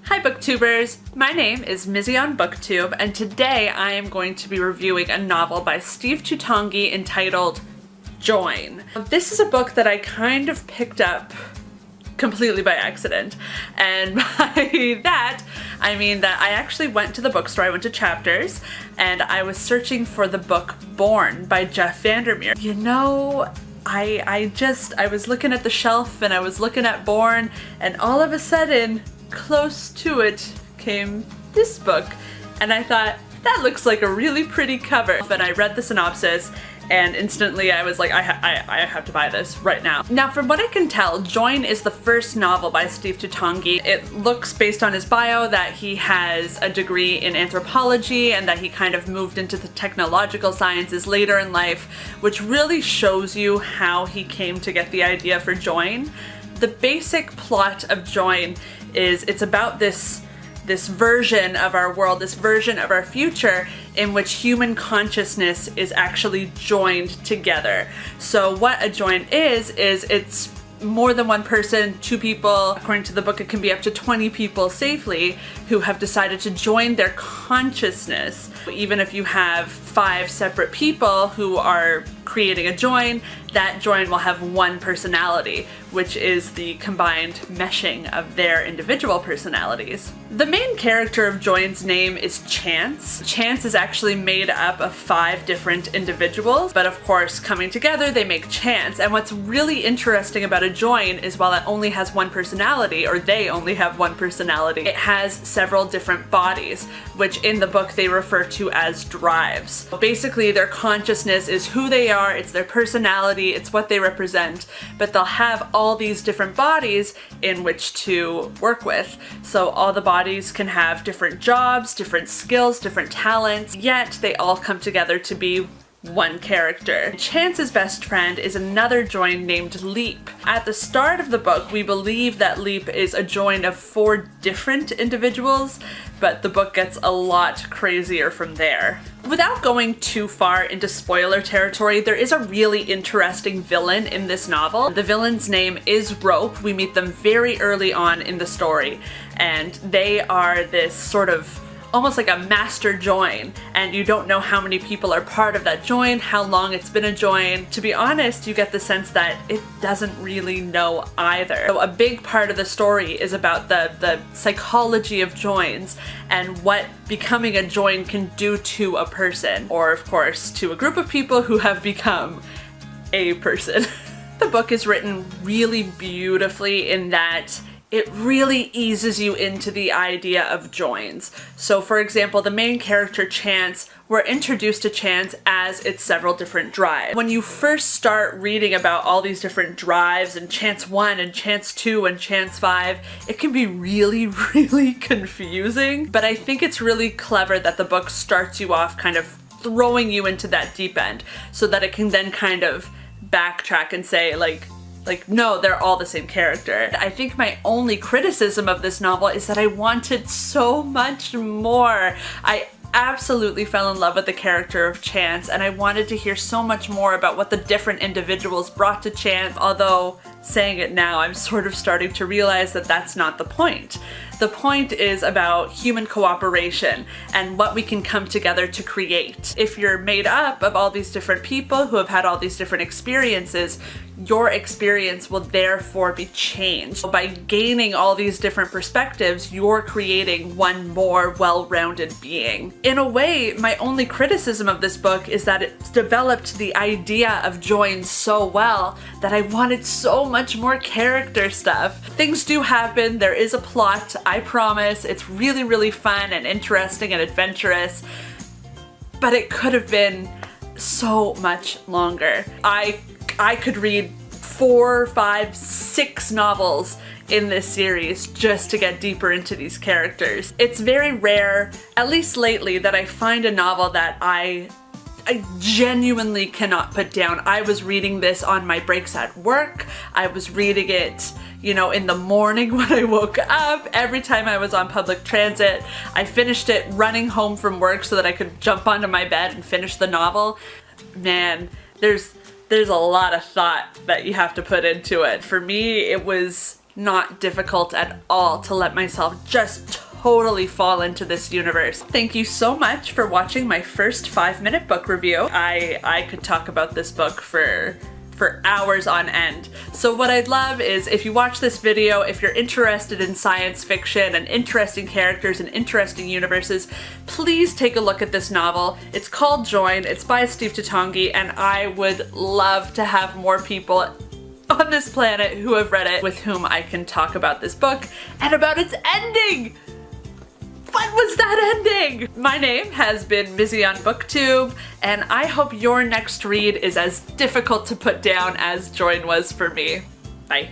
Hi booktubers! My name is Mizzy on BookTube, and today I am going to be reviewing a novel by Steve Toutonghi entitled Join. This is a book that I kind of picked up completely by accident, and by that I mean that I actually went to the bookstore, I went to Chapters, and I was searching for the book Born by Jeff Vandermeer. You know, I was looking at the shelf and I was looking at Born, and all of a sudden close to it came this book, and I thought, that looks like a really pretty cover. And I read the synopsis and instantly I was like, I have to buy this right now. Now, from what I can tell, Join is the first novel by Steve Toutonghi. It looks, based on his bio, that he has a degree in anthropology and that he kind of moved into the technological sciences later in life, which really shows you how he came to get the idea for Join. The basic plot of Join is it's about this version of our world, this version of our future in which human consciousness is actually joined together. So what a join is it's more than one person, two people. According to the book, it can be up to 20 people safely who have decided to join their consciousness. Even if you have 5 separate people who are creating a join, that join will have one personality, which is the combined meshing of their individual personalities. The main character of Join's name is Chance. Chance is actually made up of 5 different individuals, but of course, coming together, they make Chance. And what's really interesting about a join is while it only has one personality, or they only have one personality, it has several different bodies, which in the book they refer to as drives. Basically, their consciousness is who they are, it's their personality, it's what they represent, but they'll have all these different bodies in which to work with. So all the bodies can have different jobs, different skills, different talents, yet they all come together to be one character. Chance's best friend is another join named Leap. At the start of the book, we believe that Leap is a join of 4 different individuals, but the book gets a lot crazier from there. Without going too far into spoiler territory, there is a really interesting villain in this novel. The villain's name is Rope. We meet them very early on in the story, and they are this sort of almost like a master join, and you don't know how many people are part of that join, how long it's been a join. To be honest, you get the sense that it doesn't really know either. So a big part of the story is about the psychology of joins and what becoming a join can do to a person, or of course to a group of people who have become a person. The book is written really beautifully in that it really eases you into the idea of joins. So for example, the main character Chance, we're introduced to Chance as its several different drives. When you first start reading about all these different drives and Chance 1 and Chance 2 and Chance 5, it can be really, really confusing. But I think it's really clever that the book starts you off kind of throwing you into that deep end so that it can then kind of backtrack and say like, no, they're all the same character. I think my only criticism of this novel is that I wanted so much more. I absolutely fell in love with the character of Chance, and I wanted to hear so much more about what the different individuals brought to Chance, although saying it now, I'm sort of starting to realize that that's not the point. The point is about human cooperation and what we can come together to create. If you're made up of all these different people who have had all these different experiences, your experience will therefore be changed. By gaining all these different perspectives, you're creating one more well-rounded being. In a way, my only criticism of this book is that it's developed the idea of joins so well that I wanted so much more character stuff. Things do happen, there is a plot, I promise. It's really, really fun and interesting and adventurous, but it could have been so much longer. I could read 4, 5, 6 novels in this series just to get deeper into these characters. It's very rare, at least lately, that I find a novel that I genuinely cannot put down. I was reading this on my breaks at work. I was reading it, you know, in the morning when I woke up. Every time I was on public transit, I finished it running home from work so that I could jump onto my bed and finish the novel. Man, there's a lot of thought that you have to put into it. For me, it was not difficult at all to let myself just totally fall into this universe. Thank you so much for watching my first 5-minute book review. I could talk about this book for hours on end. So what I'd love is if you watch this video, if you're interested in science fiction and interesting characters and interesting universes, please take a look at this novel. It's called Join, it's by Steve Toutonghi, and I would love to have more people on this planet who have read it with whom I can talk about this book and about its ending! What was that ending? My name has been Mizzy on BookTube, and I hope your next read is as difficult to put down as Join was for me. Bye.